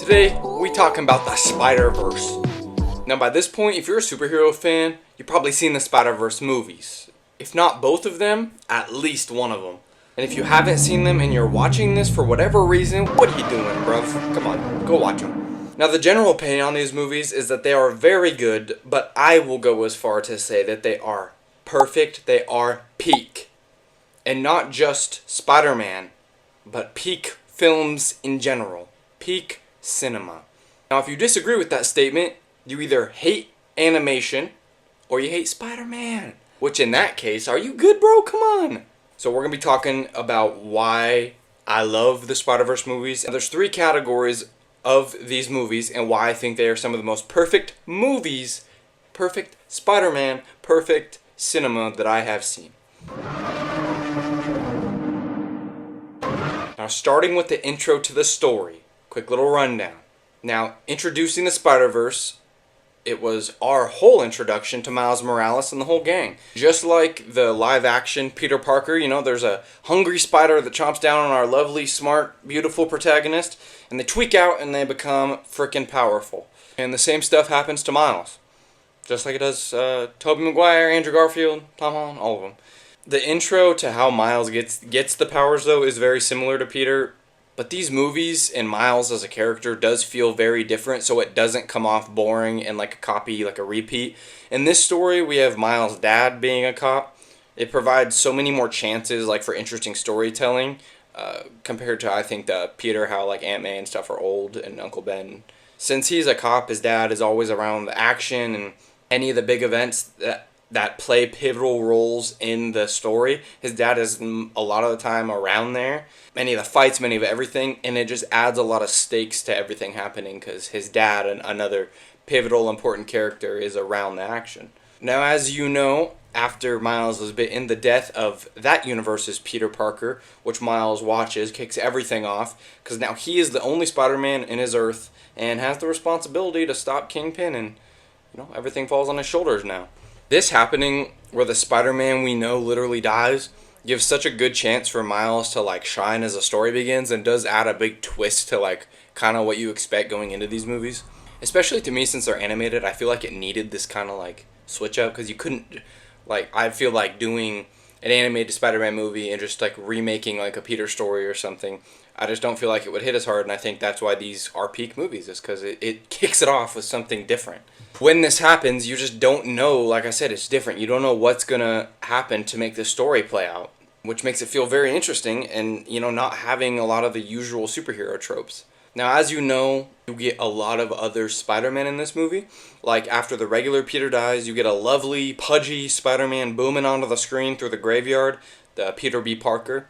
Today, we talking about the Spider-Verse. Now by this point, if you're a superhero fan, you've probably seen the Spider-Verse movies. If not both of them, at least one of them. And if you haven't seen them and you're watching this for whatever reason, what are you doing, bruv? Come on, go watch them. Now the general opinion on these movies is that they are very good, but I will go as far to say that they are perfect, they are peak. And not just Spider-Man, but peak films in general. Peak cinema. Now if you disagree with that statement, you either hate animation or you hate Spider-Man. Which in that case, are you good, bro? Come on. So we're going to be talking about why I love the Spider-Verse movies. And there's 3 categories of these movies and why I think they are some of the most perfect movies, perfect Spider-Man, perfect cinema that I have seen. Now starting with the intro to the story, quick little rundown. Now introducing the Spider-Verse, it was our whole introduction to Miles Morales and the whole gang. Just like the live action Peter Parker, you know, there's a hungry spider that chomps down on our lovely, smart, beautiful protagonist, and they tweak out and they become freaking powerful. And the same stuff happens to Miles. Just like it does Tobey Maguire, Andrew Garfield, Tom Holland, all of them. The intro to how Miles gets the powers, though, is very similar to Peter. But these movies and Miles as a character does feel very different, so it doesn't come off boring and like a copy, like a repeat. In this story, we have Miles' dad being a cop. It provides so many more chances, like, for interesting storytelling, compared to, I think, the Peter, how, like, Aunt May and stuff are old, and Uncle Ben. Since he's a cop, his dad is always around the action and any of the big events that play pivotal roles in the story. His dad is a lot of the time around there. Many of the fights, many of everything, and it just adds a lot of stakes to everything happening because his dad, and another pivotal important character, is around the action. Now, as you know, after Miles was bitten, the death of that universe's Peter Parker, which Miles watches, kicks everything off because now he is the only Spider-Man in his Earth and has the responsibility to stop Kingpin, and everything falls on his shoulders now. This happening, where the Spider-Man we know literally dies, gives such a good chance for Miles to, like, shine as the story begins, and does add a big twist to, like, kind of what you expect going into these movies. Especially to me, since they're animated, I feel like it needed this kind of, like, switch up, because you couldn't, like, I feel like doing an animated Spider-Man movie and just, like, remaking, like, a Peter story or something, I just don't feel like it would hit as hard, and I think that's why these are peak movies, is because it kicks it off with something different. When this happens, you just don't know, like I said, it's different. You don't know what's going to happen to make this story play out, which makes it feel very interesting and, not having a lot of the usual superhero tropes. Now, as you know, you get a lot of other Spider-Man in this movie. Like, after the regular Peter dies, you get a lovely, pudgy Spider-Man booming onto the screen through the graveyard, the Peter B. Parker.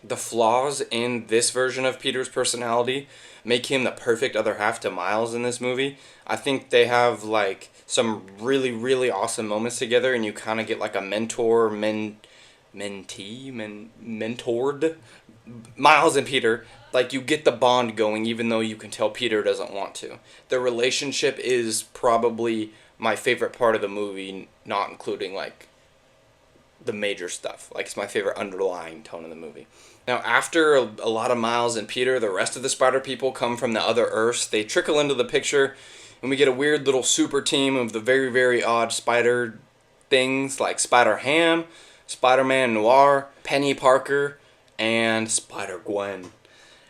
The flaws in this version of Peter's personality make him the perfect other half to Miles in this movie. I think they have, like, some really, really awesome moments together, and you kind of get, like, a mentored Miles and Peter. Like, you get the bond going, even though you can tell Peter doesn't want to. The relationship is probably my favorite part of the movie, not including, like, the major stuff. Like, it's my favorite underlying tone of the movie. Now, after a lot of Miles and Peter, the rest of the Spider People come from the other Earths. They trickle into the picture, and we get a weird little super team of the very, very odd spider things, like Spider-Ham, Spider-Man Noir, Penny Parker, and Spider-Gwen.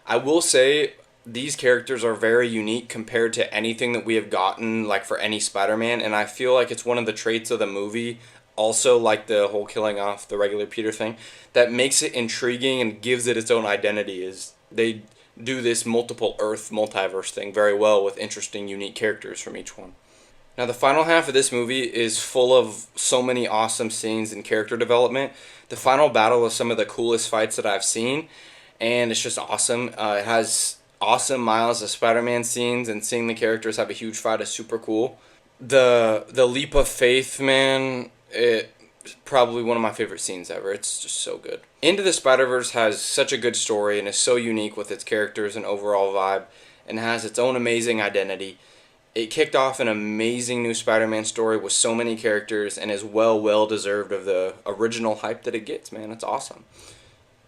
I will say, these characters are very unique compared to anything that we have gotten, like, for any Spider-Man, and I feel like it's one of the traits of the movie, also like the whole killing off the regular Peter thing, that makes it intriguing and gives it its own identity, is they do this multiple Earth multiverse thing very well with interesting, unique characters from each one. Now, the final half of this movie is full of so many awesome scenes and character development. The final battle is some of the coolest fights that I've seen, and it's just awesome. It has awesome Miles as Spider-Man scenes, and seeing the characters have a huge fight is super cool. The leap of faith, man, it's probably one of my favorite scenes ever. It's just so good. Into the Spider-Verse has such a good story and is so unique with its characters and overall vibe, and has its own amazing identity. It kicked off an amazing new Spider-Man story with so many characters, and is well deserved of the original hype that it gets, man. It's awesome.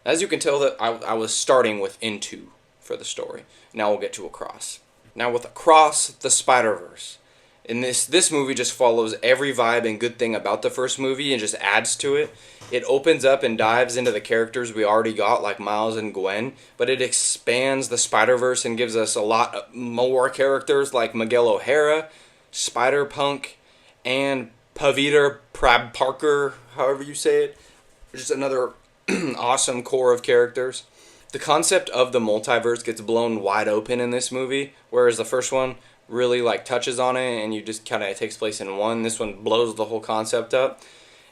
As you can tell, that I was starting with Into for the story. Now we'll get to Across. Now with Across the Spider-Verse. And this movie just follows every vibe and good thing about the first movie and just adds to it. It opens up and dives into the characters we already got, like Miles and Gwen, but it expands the Spider-Verse and gives us a lot more characters like Miguel O'Hara, Spider-Punk, and Paviter Parker, however you say it. Just another awesome core of characters. The concept of the multiverse gets blown wide open in this movie, whereas the first one really like touches on it and you just kind of takes place in one. This one blows the whole concept up.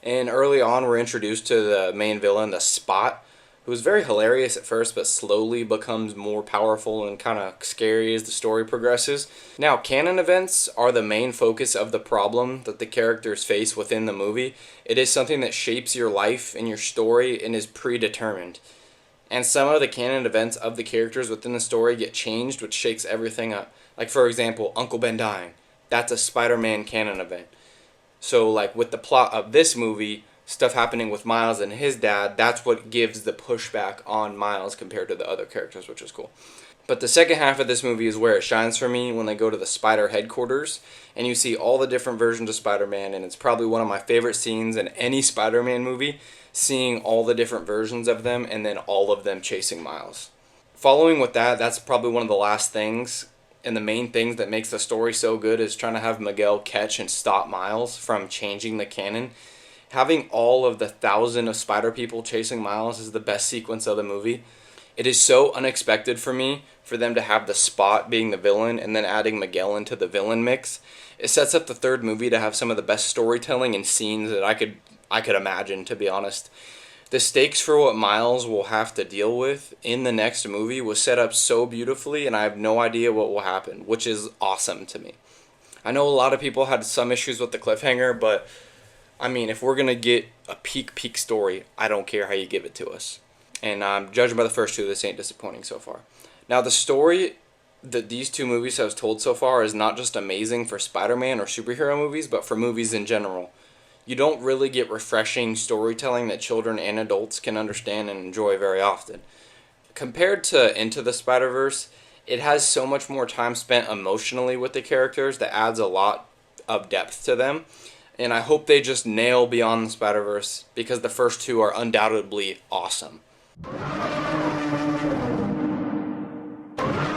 And early on we're introduced to the main villain, the Spot, who's very hilarious at first but slowly becomes more powerful and kind of scary as the story progresses. Now, canon events are the main focus of the problem that the characters face within the movie. It is something that shapes your life and your story and is predetermined. And some of the canon events of the characters within the story get changed, which shakes everything up. Like, for example, Uncle Ben dying. That's a Spider-Man canon event. So, like, with the plot of this movie, stuff happening with Miles and his dad, that's what gives the pushback on Miles compared to the other characters, which is cool. But the second half of this movie is where it shines for me, when they go to the Spider headquarters, and you see all the different versions of Spider-Man, and it's probably one of my favorite scenes in any Spider-Man movie, seeing all the different versions of them, and then all of them chasing Miles. Following with that, that's probably one of the last things, and the main things that makes the story so good is trying to have Miguel catch and stop Miles from changing the canon. Having all of the 1,000 of Spider people chasing Miles is the best sequence of the movie. It is so unexpected for me for them to have the Spot being the villain and then adding Miguel into the villain mix. It sets up the third movie to have some of the best storytelling and scenes that I could imagine, to be honest. The stakes for what Miles will have to deal with in the next movie was set up so beautifully, and I have no idea what will happen, which is awesome to me. I know a lot of people had some issues with the cliffhanger, but I mean, if we're going to get a peak story, I don't care how you give it to us. And judging by the first two, this ain't disappointing so far. Now, the story that these two movies have told so far is not just amazing for Spider-Man or superhero movies, but for movies in general. You don't really get refreshing storytelling that children and adults can understand and enjoy very often. Compared to Into the Spider-Verse, it has so much more time spent emotionally with the characters that adds a lot of depth to them. And I hope they just nail Beyond the Spider-Verse, because the first two are undoubtedly awesome.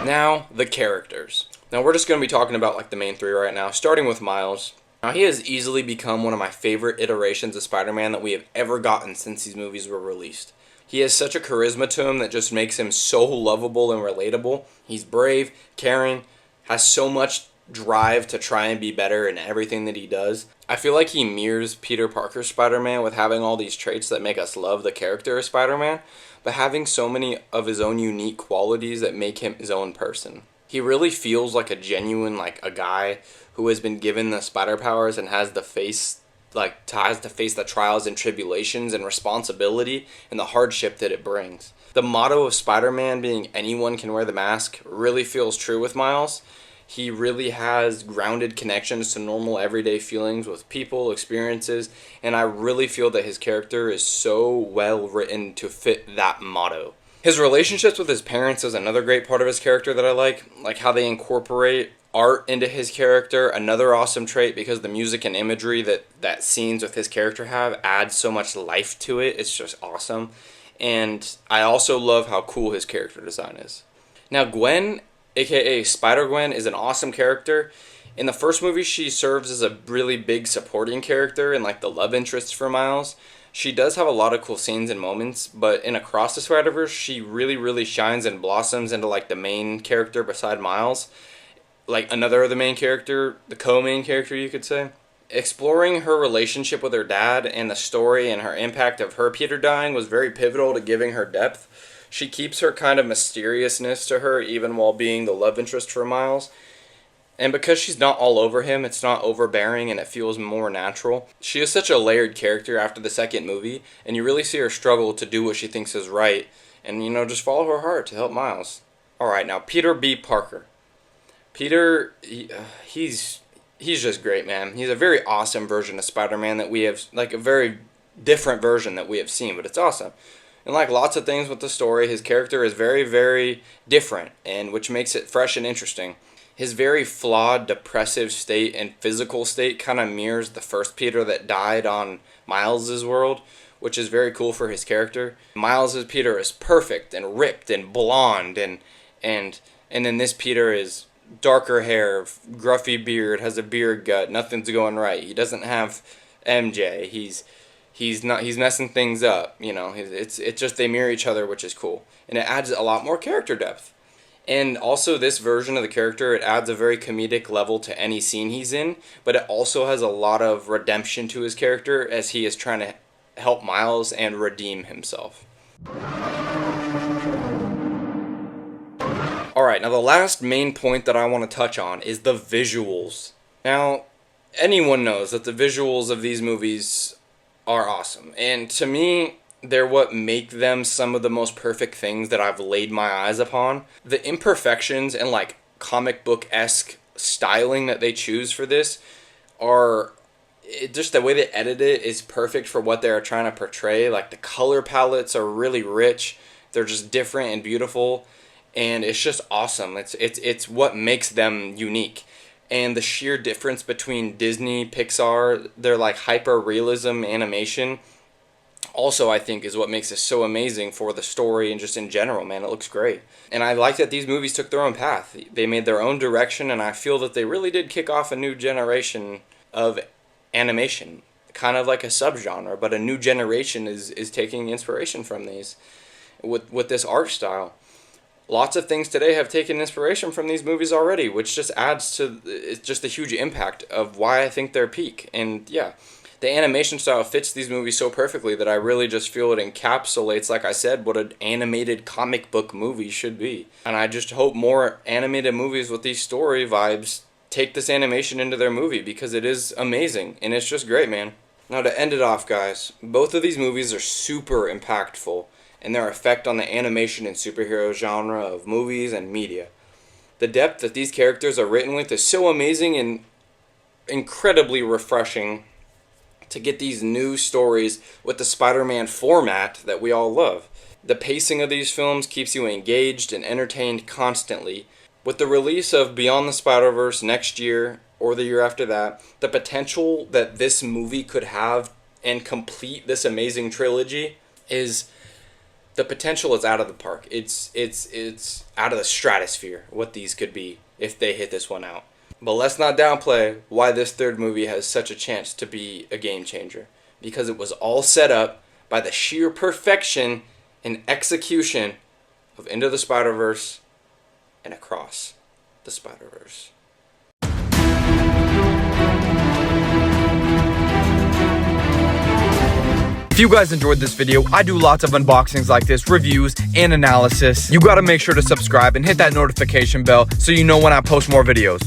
Now, the characters. Now, we're just going to be talking about like the main three right now, starting with Miles. Now, he has easily become one of my favorite iterations of Spider-Man that we have ever gotten since these movies were released. He has such a charisma to him that just makes him so lovable and relatable. He's brave, caring, has so much drive to try and be better in everything that he does. I feel like he mirrors Peter Parker's Spider-Man with having all these traits that make us love the character of Spider-Man, but having so many of his own unique qualities that make him his own person. He really feels like a genuine, like a guy who has been given the spider powers and has to face the trials and tribulations and responsibility and the hardship that it brings. The motto of Spider-Man being anyone can wear the mask really feels true with Miles. He really has grounded connections to normal everyday feelings with people, experiences, and I really feel that his character is so well written to fit that motto. His relationships with his parents is another great part of his character that I like how they incorporate art into his character, another awesome trait, because the music and imagery that scenes with his character have adds so much life to it. It's just awesome. And I also love how cool his character design is. Now, Gwen, aka Spider-Gwen, is an awesome character. In the first movie, she serves as a really big supporting character and like the love interest for Miles. She does have a lot of cool scenes and moments, but in Across the Spider-Verse, she really shines and blossoms into like the main character beside Miles. Like another of the main character, the co-main character you could say. Exploring her relationship with her dad and the story and her impact of her Peter dying was very pivotal to giving her depth. She keeps her kind of mysteriousness to her even while being the love interest for Miles. And because she's not all over him, it's not overbearing and it feels more natural. She is such a layered character after the second movie, and you really see her struggle to do what she thinks is right and, just follow her heart to help Miles. Alright, now Peter B. Parker. Peter, he's just great, man. He's a very awesome version of Spider-Man that we have, like a very different version that we have seen, but it's awesome. And like lots of things with the story, his character is very, very different, and which makes it fresh and interesting. His very flawed, depressive state and physical state kind of mirrors the first Peter that died on Miles's world, which is very cool for his character. Miles's Peter is perfect and ripped and blonde, and then this Peter is darker hair, gruffy beard, has a beard gut, nothing's going right. He doesn't have MJ. He's messing things up, you know. It's just they mirror each other, which is cool. And it adds a lot more character depth. And also this version of the character, it adds a very comedic level to any scene he's in, but it also has a lot of redemption to his character as he is trying to help Miles and redeem himself. Alright, now the last main point that I want to touch on is the visuals. Now, anyone knows that the visuals of these movies are awesome, and to me, they're what make them some of the most perfect things that I've laid my eyes upon. The imperfections and like comic book-esque styling that they choose for this are just the way they edit it is perfect for what they're trying to portray. Like the color palettes are really rich, they're just different and beautiful, and it's just awesome. It's what makes them unique. And the sheer difference between Disney, Pixar, their like hyper realism animation also I think is what makes it so amazing for the story and just in general, man. It looks great. And I like that these movies took their own path. They made their own direction, and I feel that they really did kick off a new generation of animation. Kind of like a subgenre, but a new generation is taking inspiration from these with this art style. Lots of things today have taken inspiration from these movies already, which just adds to just the huge impact of why I think they're peak. And yeah, the animation style fits these movies so perfectly that I really just feel it encapsulates, like I said, what an animated comic book movie should be. And I just hope more animated movies with these story vibes take this animation into their movie, because it is amazing and it's just great, man. Now to end it off, guys, both of these movies are super impactful in their effect on the animation and superhero genre of movies and media. The depth that these characters are written with is so amazing and incredibly refreshing to get these new stories with the Spider-Man format that we all love. The pacing of these films keeps you engaged and entertained constantly. With the release of Beyond the Spider-Verse next year or the year after that, the potential that this movie could have and complete this amazing trilogy is... the potential is out of the park. It's out of the stratosphere what these could be if they hit this one out. But let's not downplay why this third movie has such a chance to be a game changer. Because it was all set up by the sheer perfection and execution of Into the Spider-Verse and Across the Spider-Verse. If you guys enjoyed this video, I do lots of unboxings like this, reviews, and analysis. You gotta make sure to subscribe and hit that notification bell so you know when I post more videos.